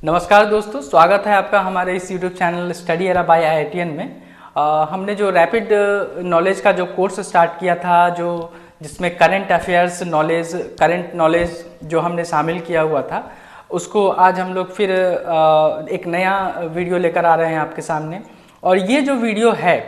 नमस्कार दोस्तों, स्वागत है आपका हमारे इस YouTube channel study era by IITian में। हमने जो रैपिड नॉलेज का जो कोर्स स्टार्ट किया था, जो जिसमें current affairs knowledge, current knowledge जो हमने शामिल किया हुआ था, उसको आज हम लोग फिर एक नया वीडियो लेकर आ रहे हैं आपके सामने। और ये जो वीडियो है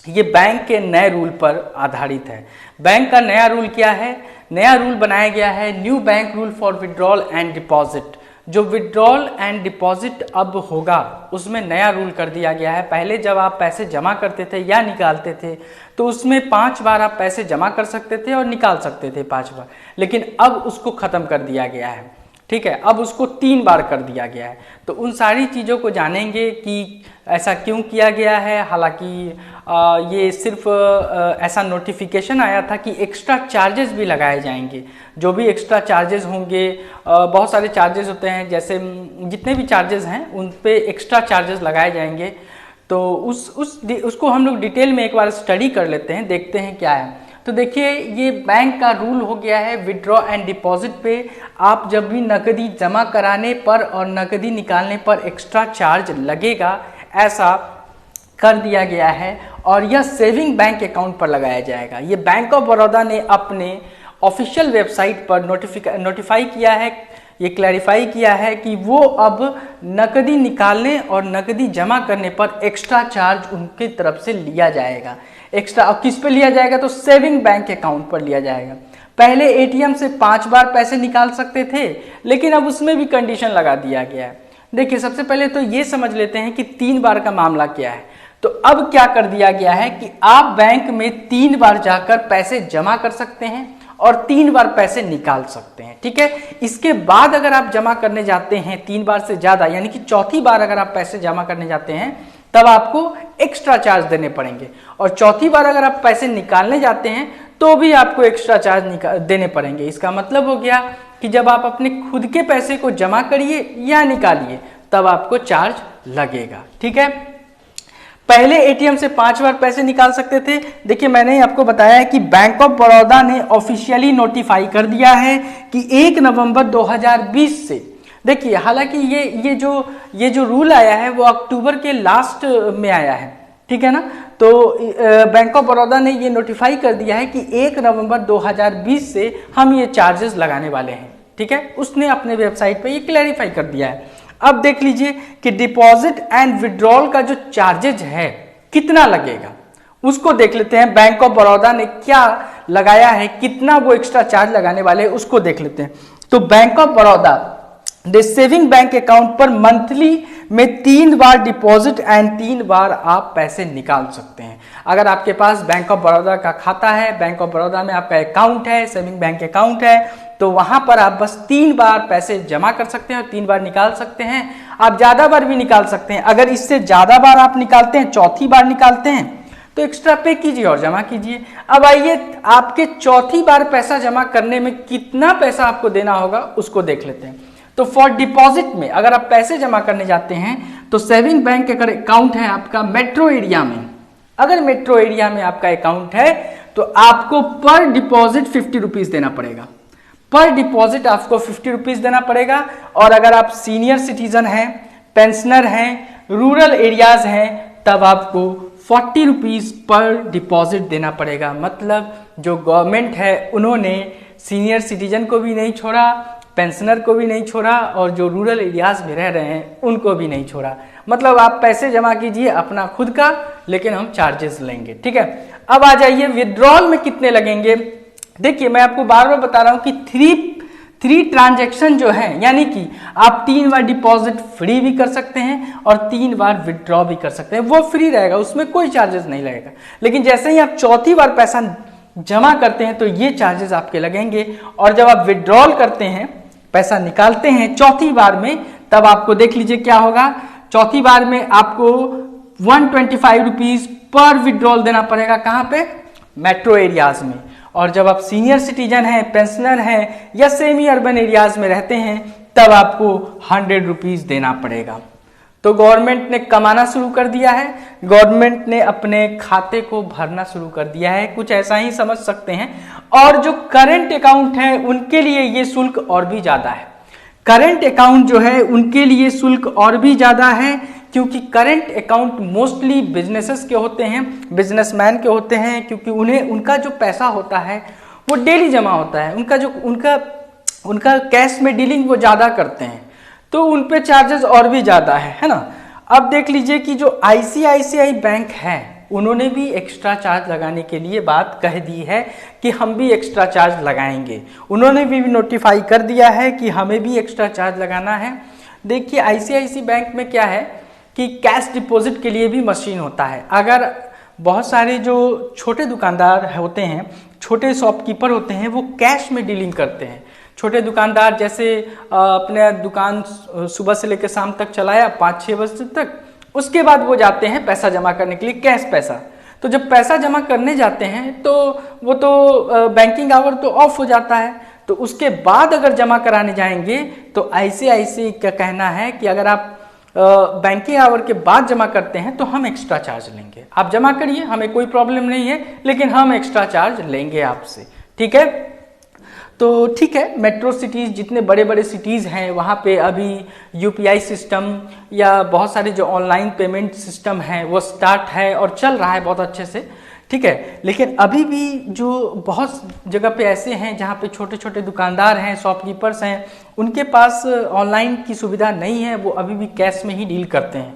ये बैंक के नए रूल पर आधारित है। बैंक का नया रूल क्या है? नया रूल बनाया गया है new bank rule for withdrawal and deposit. जो विड्रॉल एंड डिपॉजिट अब होगा उसमें नया रूल कर दिया गया है। पहले जब आप पैसे जमा करते थे या निकालते थे तो उसमें 5 बार आप पैसे जमा कर सकते थे और निकाल सकते थे 5 बार, लेकिन अब उसको ख़त्म कर दिया गया है। ठीक है, अब उसको 3 बार कर दिया गया है। तो उन सारी चीज़ों को जानेंगे कि ऐसा क्यों किया गया है। हालांकि ये सिर्फ ऐसा नोटिफिकेशन आया था कि एक्स्ट्रा चार्जेस भी लगाए जाएंगे। जो भी एक्स्ट्रा चार्जेस होंगे, बहुत सारे चार्जेस होते हैं, जैसे जितने भी चार्जेस हैं उन पे एक्स्ट्रा चार्जेस लगाए जाएंगे। तो उसको हम लोग डिटेल में एक बार स्टडी कर लेते हैं, देखते हैं क्या है। तो देखिए, ये बैंक का रूल हो गया है विड्रॉ एंड डिपॉजिट पे आप जब भी नकदी जमा कराने पर और नकदी निकालने पर एक्स्ट्रा चार्ज लगेगा, ऐसा कर दिया गया है। और यह सेविंग बैंक अकाउंट पर लगाया जाएगा। ये बैंक ऑफ बड़ौदा ने अपने ऑफिशियल वेबसाइट पर नोटिफाई किया है, ये क्लैरिफाई किया है कि वो अब नकदी निकालने और नकदी जमा करने पर एक्स्ट्रा चार्ज उनकी तरफ से लिया जाएगा। एक्स्ट्रा अब किस पे लिया जाएगा? तो सेविंग बैंक अकाउंट पर लिया जाएगा। पहले एटीएम से 5 बार पैसे निकाल सकते थे, लेकिन अब उसमें भी कंडीशन लगा दिया गया है। देखिए, सबसे पहले तो ये समझ लेते हैं कि 3 बार का मामला क्या है। तो अब क्या कर दिया गया है कि आप बैंक में 3 बार जाकर पैसे जमा कर सकते हैं और 3 बार पैसे निकाल सकते हैं। ठीक है, इसके बाद अगर आप जमा करने जाते हैं 3 बार से ज्यादा, यानी कि चौथी बार अगर आप पैसे जमा करने जाते हैं तब आपको एक्स्ट्रा चार्ज देने पड़ेंगे। और चौथी बार अगर आप पैसे निकालने जाते हैं तो भी आपको एक्स्ट्रा चार्ज देने पड़ेंगे। इसका मतलब हो गया कि जब आप अपने खुद के पैसे को जमा करिए या निकालिए तब आपको चार्ज लगेगा। ठीक है, पहले एटीएम से 5 बार पैसे निकाल सकते थे। देखिए, मैंने आपको बताया है कि बैंक ऑफ बड़ौदा ने ऑफिशियली नोटिफाई कर दिया है कि 1 नवंबर 2020 से, देखिए हालांकि ये जो रूल आया है वो अक्टूबर के लास्ट में आया है। ठीक है ना, तो बैंक ऑफ बड़ौदा ने ये नोटिफाई कर दिया है कि 1 नवंबर 2020 से हम ये चार्जेस लगाने वाले हैं। ठीक है, उसने अपने वेबसाइट पे ये क्लैरिफाई कर दिया है। अब देख लीजिए कि डिपॉजिट एंड विड्रॉल का जो चार्जेज है कितना लगेगा, उसको देख लेते हैं। बैंक ऑफ बड़ौदा ने क्या लगाया है, कितना वो एक्स्ट्रा चार्ज लगाने वाले हैं, उसको देख लेते हैं। तो bank of Baroda saving bank account पर मंथली में 3 बार डिपॉजिट एंड 3 बार आप पैसे निकाल सकते हैं। अगर आपके पास बैंक ऑफ बड़ौदा का खाता है, बैंक ऑफ बड़ौदा में आपका अकाउंट है, सेविंग बैंक अकाउंट है, तो वहां पर आप बस 3 बार पैसे जमा कर सकते हैं और 3 बार निकाल सकते हैं। आप ज्यादा बार भी निकाल सकते हैं। अगर इससे ज्यादा बार आप निकालते हैं, चौथी बार निकालते हैं, तो एक्स्ट्रा पे कीजिए और जमा कीजिए। अब आइए, आपके चौथी बार पैसा जमा करने में कितना पैसा आपको देना होगा उसको देख लेते हैं। तो फॉर डिपॉजिट में अगर आप पैसे जमा करने जाते हैं तो सेविंग बैंक अगर अकाउंट है आपका मेट्रो एरिया में, अगर मेट्रो एरिया में आपका अकाउंट है तो आपको पर डिपॉजिट 50 रुपीज देना पड़ेगा। पर डिपॉजिट आपको 50 रुपीज देना पड़ेगा। और अगर आप सीनियर सिटीजन हैं, पेंशनर हैं, रूरल एरियाज हैं, तब आपको 40 रुपीज पर डिपॉजिट देना पड़ेगा। मतलब जो गवर्नमेंट है उन्होंने सीनियर सिटीजन को भी नहीं छोड़ा, पेंशनर को भी नहीं छोड़ा, और जो रूरल एरियाज में रह रहे हैं उनको भी नहीं छोड़ा। मतलब आप पैसे जमा कीजिए अपना खुद का, लेकिन हम चार्जेस लेंगे। ठीक है, अब आ जाइए विड्रॉल में कितने लगेंगे। देखिए, मैं आपको बार बार बता रहा हूं कि थ्री ट्रांजैक्शन जो है, यानी कि आप 3 बार डिपॉजिट फ्री भी कर सकते हैं और 3 बार विड्रॉ भी कर सकते हैं। वो फ्री रहेगा, उसमें कोई चार्जेस नहीं लगेगा। लेकिन जैसे ही आप चौथी बार पैसा जमा करते हैं तो ये चार्जेस आपके लगेंगे। और जब आप विड्रॉल करते हैं, पैसा निकालते हैं चौथी बार में, तब आपको देख लीजिए क्या होगा। चौथी बार में आपको 125 रुपीज पर विड्रॉल देना पड़ेगा। कहां पे? मेट्रो एरियाज में। और जब आप सीनियर सिटीजन हैं, पेंशनर हैं या सेमी अर्बन एरियाज में रहते हैं तब आपको 100 रुपीज देना पड़ेगा। तो गवर्नमेंट ने कमाना शुरू कर दिया है, गवर्नमेंट ने अपने खाते को भरना शुरू कर दिया है, कुछ ऐसा ही समझ सकते हैं। और जो करंट अकाउंट है उनके लिए ये शुल्क और भी ज्यादा है। करंट अकाउंट जो है उनके लिए शुल्क और भी ज़्यादा है, क्योंकि करंट अकाउंट मोस्टली बिजनेसेस के होते हैं, बिजनेसमैन के होते हैं, क्योंकि उन्हें उनका जो पैसा होता है वो डेली जमा होता है, उनका कैश में डीलिंग वो ज़्यादा करते हैं, तो उन पे चार्जेस और भी ज़्यादा है ना। अब देख लीजिए कि जो ICICI बैंक है उन्होंने भी एक्स्ट्रा चार्ज लगाने के लिए बात कह दी है कि हम भी एक्स्ट्रा चार्ज लगाएंगे। उन्होंने भी नोटिफाई कर दिया है कि हमें भी एक्स्ट्रा चार्ज लगाना है। देखिए ICICI बैंक में क्या है कि कैश डिपॉजिट के लिए भी मशीन होता है। अगर बहुत सारे जो छोटे दुकानदार होते हैं, छोटे शॉपकीपर होते हैं, वो कैश में डीलिंग करते हैं। छोटे दुकानदार जैसे अपने दुकान सुबह से लेकर शाम तक चलाया 5-6 बजे तक, उसके बाद वो जाते हैं पैसा जमा करने के लिए, कैश पैसा। तो जब पैसा जमा करने जाते हैं तो वो तो बैंकिंग आवर तो ऑफ हो जाता है, तो उसके बाद अगर जमा कराने जाएंगे तो ICICI का कहना है कि अगर आप बैंकिंग आवर के बाद जमा करते हैं तो हम एक्स्ट्रा चार्ज लेंगे। आप जमा करिए, हमें कोई प्रॉब्लम नहीं है, लेकिन हम एक्स्ट्रा चार्ज लेंगे आपसे, ठीक है। तो ठीक है, मेट्रो सिटीज़ जितने बड़े बड़े सिटीज़ हैं वहाँ पे अभी UPI सिस्टम या बहुत सारे जो ऑनलाइन पेमेंट सिस्टम हैं वो स्टार्ट है और चल रहा है बहुत अच्छे से, ठीक है। लेकिन अभी भी जो बहुत जगह पे ऐसे हैं जहाँ पे छोटे छोटे दुकानदार हैं, शॉपकीपर्स हैं, उनके पास ऑनलाइन की सुविधा नहीं है, वो अभी भी कैश में ही डील करते हैं।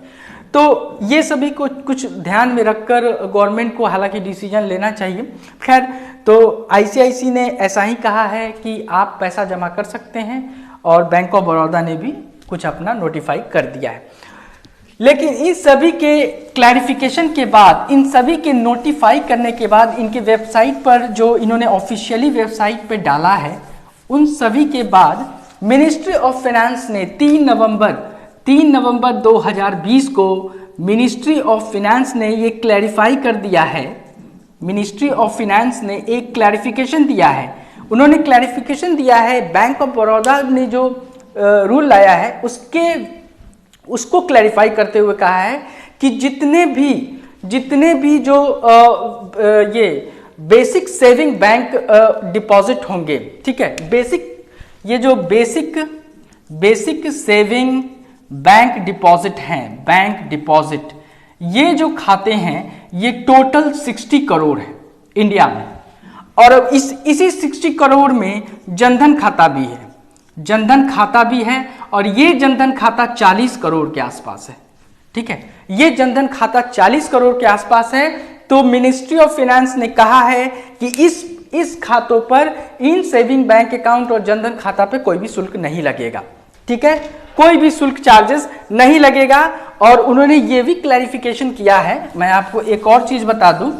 तो ये सभी को कुछ ध्यान में रखकर गवर्नमेंट को हालांकि डिसीजन लेना चाहिए। खैर, तो ICICI ने ऐसा ही कहा है कि आप पैसा जमा कर सकते हैं और बैंक ऑफ बड़ौदा ने भी कुछ अपना नोटिफाई कर दिया है। लेकिन इन सभी के क्लैरिफिकेशन के बाद, इन सभी के नोटिफाई करने के बाद, इनके वेबसाइट पर जो इन्होंने ऑफिशियली वेबसाइट पे डाला है, उन सभी के बाद मिनिस्ट्री ऑफ फाइनेंस ने 3 नवंबर 2020 को मिनिस्ट्री ऑफ फाइनेंस ने ये क्लैरिफाई कर दिया है। मिनिस्ट्री ऑफ फाइनेंस ने एक क्लैरिफिकेशन दिया है। उन्होंने क्लैरिफिकेशन दिया है, बैंक ऑफ बड़ौदा ने जो रूल लाया है उसको क्लैरिफाई करते हुए कहा है कि जितने भी जो ये बेसिक सेविंग बैंक डिपॉजिट होंगे, ठीक है, ये जो बेसिक सेविंग बैंक डिपॉजिट हैं, बैंक डिपॉजिट, ये जो खाते हैं ये टोटल 60 करोड़ है इंडिया में, और इसी 60 करोड़ में जनधन खाता भी है, और ये जनधन खाता 40 करोड़ के आसपास है, ठीक है। ये जनधन खाता 40 करोड़ के आसपास है। तो मिनिस्ट्री ऑफ फाइनेंस ने कहा है कि इस खातों पर, इन सेविंग बैंक अकाउंट और जनधन खाता पे कोई भी शुल्क नहीं लगेगा, ठीक है, कोई भी शुल्क चार्जेस नहीं लगेगा। और उन्होंने ये भी क्लैरिफिकेशन किया है, मैं आपको एक और चीज बता दूं,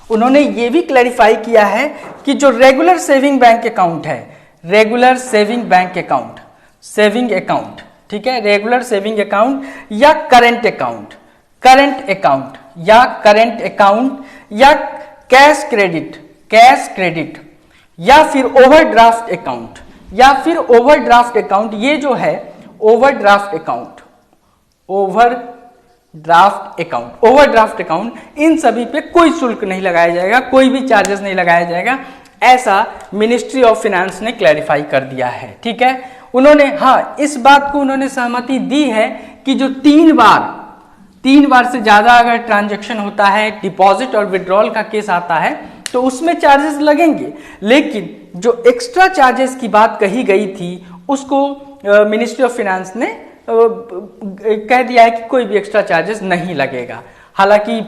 उन्होंने ये भी क्लैरिफाई किया है कि जो रेगुलर सेविंग बैंक अकाउंट है, regular saving bank account, saving account, ठीक है, रेगुलर सेविंग अकाउंट या करंट अकाउंट या करंट अकाउंट या कैश क्रेडिट या फिर ओवरड्राफ्ट अकाउंट, ये जो है ओवरड्राफ्ट अकाउंट, इन सभी पे कोई शुल्क नहीं लगाया जाएगा, कोई भी चार्जेस नहीं लगाया जाएगा, ऐसा मिनिस्ट्री ऑफ फाइनेंस ने क्लैरिफाई कर दिया है, ठीक है। उन्होंने, हाँ, इस बात को उन्होंने सहमति दी है कि जो 3 बार से ज्यादा अगर ट्रांजैक्शन होता है, डिपॉजिट और विड्रॉल का केस आता है, तो उसमें चार्जेस लगेंगे, लेकिन जो एक्स्ट्रा चार्जेस की बात कही गई थी उसको मिनिस्ट्री ऑफ फाइनेंस ने कह दिया है कि कोई भी एक्स्ट्रा चार्जेस नहीं लगेगा। हालांकि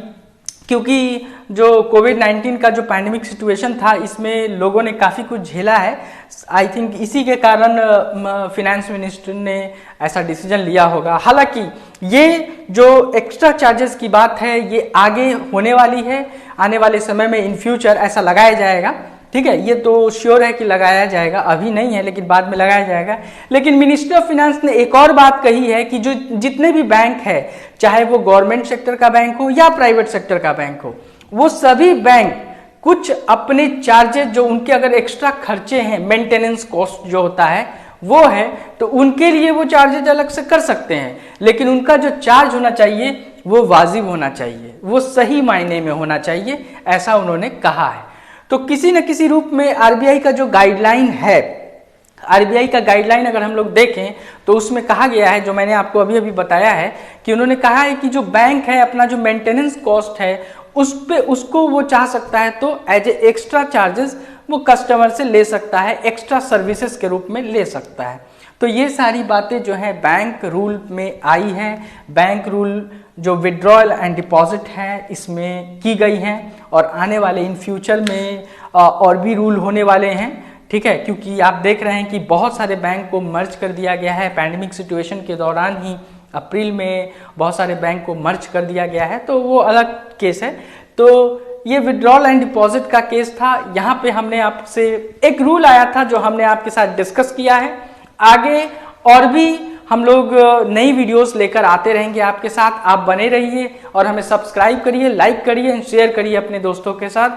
क्योंकि जो कोविड-19 का जो पैंडेमिक सिचुएशन था, इसमें लोगों ने काफ़ी कुछ झेला है, आई थिंक इसी के कारण फिनेंस मिनिस्टर ने ऐसा डिसीजन लिया होगा। हालांकि ये जो एक्स्ट्रा चार्जेस की बात है ये आगे होने वाली है, आने वाले समय में इन फ्यूचर ऐसा लगाया जाएगा, ठीक है, ये तो श्योर है कि लगाया जाएगा, अभी नहीं है लेकिन बाद में लगाया जाएगा। लेकिन मिनिस्ट्री ऑफ फाइनेंस ने एक और बात कही है कि जो जितने भी बैंक है, चाहे वो गवर्नमेंट सेक्टर का बैंक हो या प्राइवेट सेक्टर का बैंक हो, वो सभी बैंक कुछ अपने चार्जेस जो उनके अगर एक्स्ट्रा खर्चे हैं, मेंटेनेंस कॉस्ट जो होता है वो है, तो उनके लिए वो चार्जेज अलग से कर सकते हैं, लेकिन उनका जो चार्ज होना चाहिए वो वाजिब होना चाहिए, वो सही मायने में होना चाहिए, ऐसा उन्होंने कहा है। तो किसी न किसी रूप में आरबीआई का जो गाइडलाइन है, आरबीआई का गाइडलाइन अगर हम लोग देखें तो उसमें कहा गया है, जो मैंने आपको अभी अभी बताया है, कि उन्होंने कहा है कि जो बैंक है अपना जो मेंटेनेंस कॉस्ट है उस पे उसको वो चाह सकता है तो एज ए एक्स्ट्रा चार्जेस वो कस्टमर से ले सकता है, एक्स्ट्रा सर्विसेज के रूप में ले सकता है। तो ये सारी बातें जो है बैंक रूल में आई हैं, बैंक रूल जो विड्रॉयल एंड डिपॉजिट है इसमें की गई हैं, और आने वाले इन फ्यूचर में और भी रूल होने वाले हैं, ठीक है। क्योंकि आप देख रहे हैं कि बहुत सारे बैंक को मर्ज कर दिया गया है, पैंडेमिक सिचुएशन के दौरान ही अप्रैल में बहुत सारे बैंक को मर्ज कर दिया गया है, तो वो अलग केस है। तो ये विड्रॉल एंड डिपॉजिट का केस था। यहाँ पे हमने आपसे एक रूल आया था जो हमने आपके साथ डिस्कस किया है। आगे और भी हम लोग नई वीडियोस लेकर आते रहेंगे आपके साथ। आप बने रहिए और हमें सब्सक्राइब करिए, लाइक करिए एंड शेयर करिए अपने दोस्तों के साथ,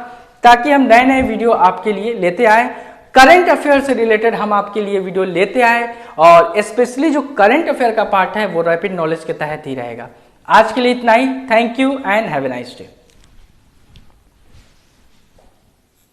ताकि हम नए नए वीडियो आपके लिए लेते आए। करंट अफेयर से रिलेटेड हम आपके लिए वीडियो लेते आए, और स्पेशली जो करंट अफेयर का पार्ट है वो रैपिड नॉलेज के तहत ही रहेगा। आज के लिए इतना ही। Thank you and have a nice day.